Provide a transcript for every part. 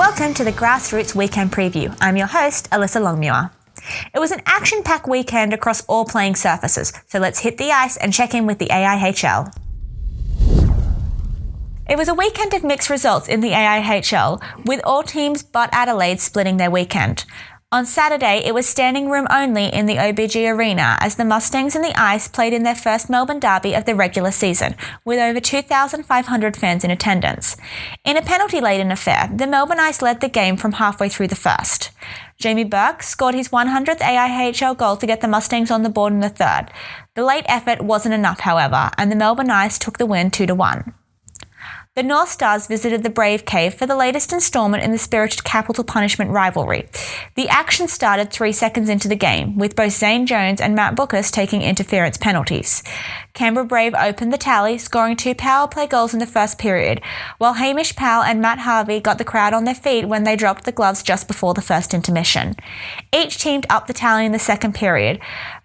Welcome to the Grassroots Weekend Preview. I'm your host, Alyssa Longmuir. It was an action-packed weekend across all playing surfaces, so let's hit the ice and check in with the AIHL. It was a weekend of mixed results in the AIHL, with all teams but Adelaide splitting their weekend. On Saturday, it was standing room only in the OBG Arena as the Mustangs and the Ice played in their first Melbourne derby of the regular season, with over 2,500 fans in attendance. In a penalty-laden affair, the Melbourne Ice led the game from halfway through the first. Jamie Burke scored his 100th AIHL goal to get the Mustangs on the board in the third. The late effort wasn't enough, however, and the Melbourne Ice took the win 2-1. The North Stars visited the Brave Cave for the latest instalment in the spirited capital punishment rivalry. The action started 3 seconds into the game, with both Zane Jones and Matt Bookus taking interference penalties. Canberra Brave opened the tally, scoring 2 power play goals in the first period, while Hamish Powell and Matt Harvey got the crowd on their feet when they dropped the gloves just before the first intermission. Each teamed up the tally in the second period,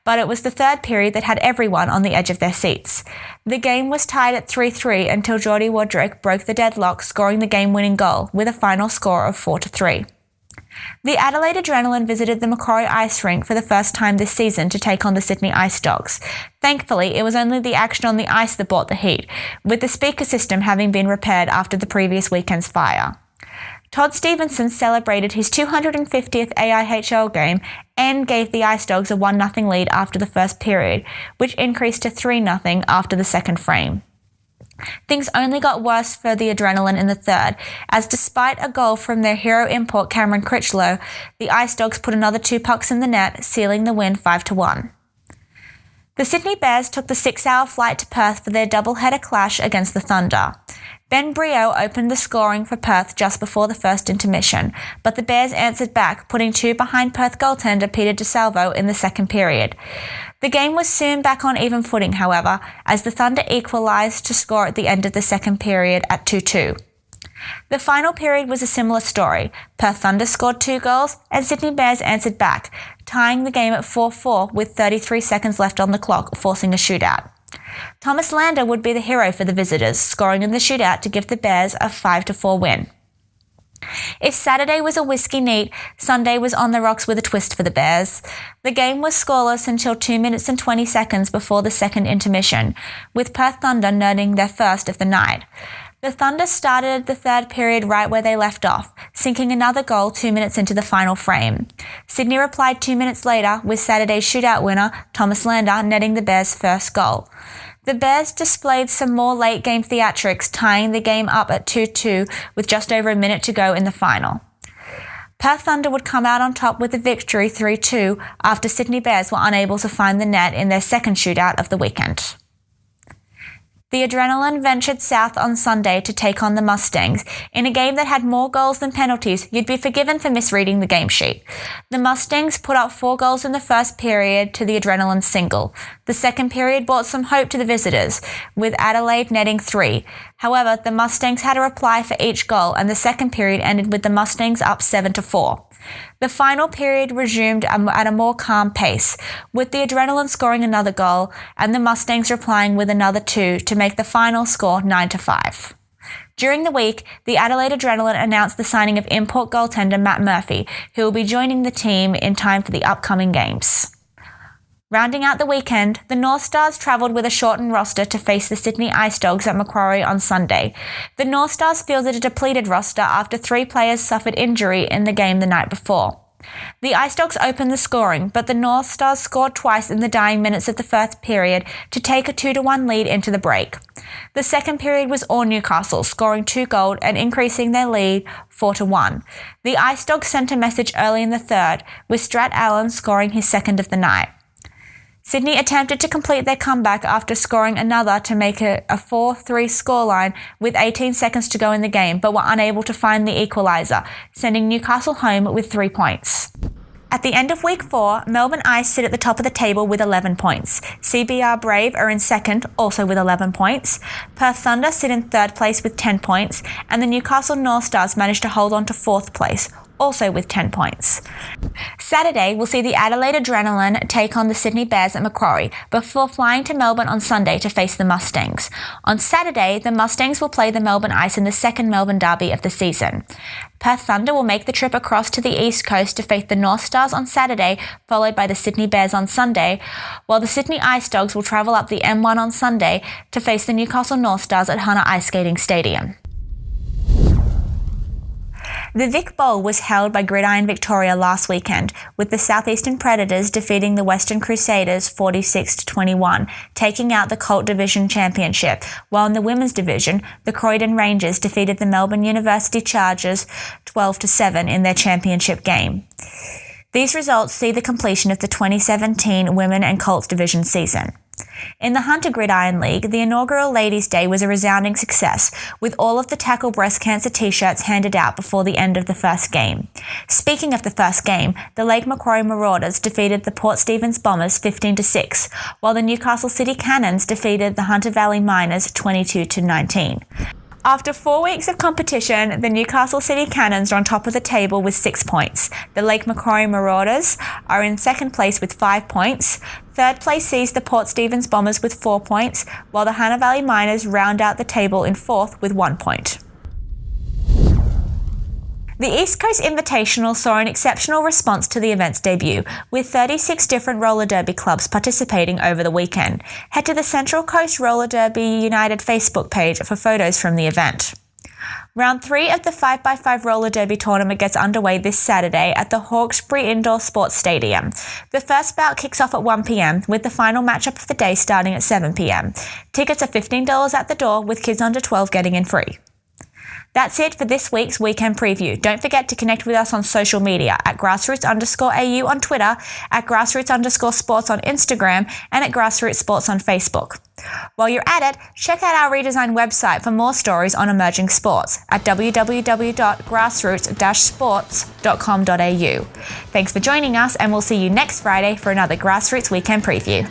but it was the third period that had everyone on the edge of their seats. The game was tied at 3-3 until Geordie Wodrick broke the deadlock, scoring the game-winning goal, with a final score of 4-3. The Adelaide Adrenaline visited the Macquarie Ice Rink for the first time this season to take on the Sydney Ice Dogs. Thankfully, it was only the action on the ice that brought the heat, with the speaker system having been repaired after the previous weekend's fire. Todd Stevenson celebrated his 250th AIHL game and gave the Ice Dogs a 1-0 lead after the first period, which increased to 3-0 after the second frame. Things only got worse for the Adrenaline in the third, as despite a goal from their hero import Cameron Critchlow, the Ice Dogs put another 2 pucks in the net, sealing the win 5-1. The Sydney Bears took the 6-hour flight to Perth for their doubleheader clash against the Thunder. Ben Brio opened the scoring for Perth just before the first intermission, but the Bears answered back, putting 2 behind Perth goaltender Peter DeSalvo in the second period. The game was soon back on even footing, however, as the Thunder equalised to score at the end of the second period at 2-2. The final period was a similar story. Perth Thunder scored 2 goals and Sydney Bears answered back, tying the game at 4-4 with 33 seconds left on the clock, forcing a shootout. Thomas Lander would be the hero for the visitors, scoring in the shootout to give the Bears a 5-4 win. If Saturday was a whiskey neat, Sunday was on the rocks with a twist for the Bears. The game was scoreless until 2 minutes and 20 seconds before the second intermission, with Perth Thunder earning their first of the night. The Thunder started the third period right where they left off, sinking another goal 2 minutes into the final frame. Sydney replied 2 minutes later, with Saturday's shootout winner, Thomas Lander, netting the Bears' first goal. The Bears displayed some more late-game theatrics, tying the game up at 2-2 with just over a minute to go in the final. Perth Thunder would come out on top with the victory 3-2 after Sydney Bears were unable to find the net in their second shootout of the weekend. The Adrenaline ventured south on Sunday to take on the Mustangs. In a game that had more goals than penalties, you'd be forgiven for misreading the game sheet. The Mustangs put up 4 goals in the first period to the Adrenaline single. The second period brought some hope to the visitors, with Adelaide netting 3. However, the Mustangs had a reply for each goal, and the second period ended with the Mustangs up 7-4. The final period resumed at a more calm pace, with the Adrenaline scoring another goal and the Mustangs replying with another 2 to make the final score 9-5. During the week, the Adelaide Adrenaline announced the signing of import goaltender Matt Murphy, who will be joining the team in time for the upcoming games. Rounding out the weekend, the North Stars travelled with a shortened roster to face the Sydney Ice Dogs at Macquarie on Sunday. The North Stars fielded a depleted roster after 3 players suffered injury in the game the night before. The Ice Dogs opened the scoring, but the North Stars scored twice in the dying minutes of the first period to take a 2-1 lead into the break. The second period was all Newcastle, scoring 2 goals and increasing their lead 4-1. The Ice Dogs sent a message early in the third, with Strat Allen scoring his second of the night. Sydney attempted to complete their comeback after scoring another to make a 4-3 scoreline with 18 seconds to go in the game, but were unable to find the equaliser, sending Newcastle home with 3 points. At the end of Week 4, Melbourne Ice sit at the top of the table with 11 points. CBR Brave are in second, also with 11 points. Perth Thunder sit in third place with 10 points, and the Newcastle North Stars managed to hold on to fourth place, also with 10 points. Saturday, we'll see the Adelaide Adrenaline take on the Sydney Bears at Macquarie before flying to Melbourne on Sunday to face the Mustangs. On Saturday, the Mustangs will play the Melbourne Ice in the second Melbourne derby of the season. Perth Thunder will make the trip across to the East Coast to face the North Stars on Saturday, followed by the Sydney Bears on Sunday, while the Sydney Ice Dogs will travel up the M1 on Sunday to face the Newcastle North Stars at Hunter Ice Skating Stadium. The Vic Bowl was held by Gridiron Victoria last weekend, with the Southeastern Predators defeating the Western Crusaders 46-21, taking out the Colt Division Championship, while in the Women's Division, the Croydon Rangers defeated the Melbourne University Chargers 12-7 in their championship game. These results see the completion of the 2017 Women and Colts Division season. In the Hunter Gridiron League, the inaugural Ladies' Day was a resounding success, with all of the Tackle Breast Cancer t-shirts handed out before the end of the first game. Speaking of the first game, the Lake Macquarie Marauders defeated the Port Stephens Bombers 15-6, while the Newcastle City Cannons defeated the Hunter Valley Miners 22-19. After 4 weeks of competition, the Newcastle City Cannons are on top of the table with 6 points. The Lake Macquarie Marauders are in second place with 5 points. Third place sees the Port Stephens Bombers with 4 points, while the Hunter Valley Miners round out the table in fourth with 1 point. The East Coast Invitational saw an exceptional response to the event's debut, with 36 different roller derby clubs participating over the weekend. Head to the Central Coast Roller Derby United Facebook page for photos from the event. Round 3 of the 5x5 roller derby tournament gets underway this Saturday at the Hawkesbury Indoor Sports Stadium. The first bout kicks off at 1 p.m, with the final matchup of the day starting at 7 p.m. Tickets are $15 at the door, with kids under 12 getting in free. That's it for this week's Weekend Preview. Don't forget to connect with us on social media at Grassroots_AU on Twitter, at Grassroots_Sports on Instagram, and at Grassroots Sports on Facebook. While you're at it, check out our redesigned website for more stories on emerging sports at www.grassroots-sports.com.au. Thanks for joining us, and we'll see you next Friday for another Grassroots Weekend Preview.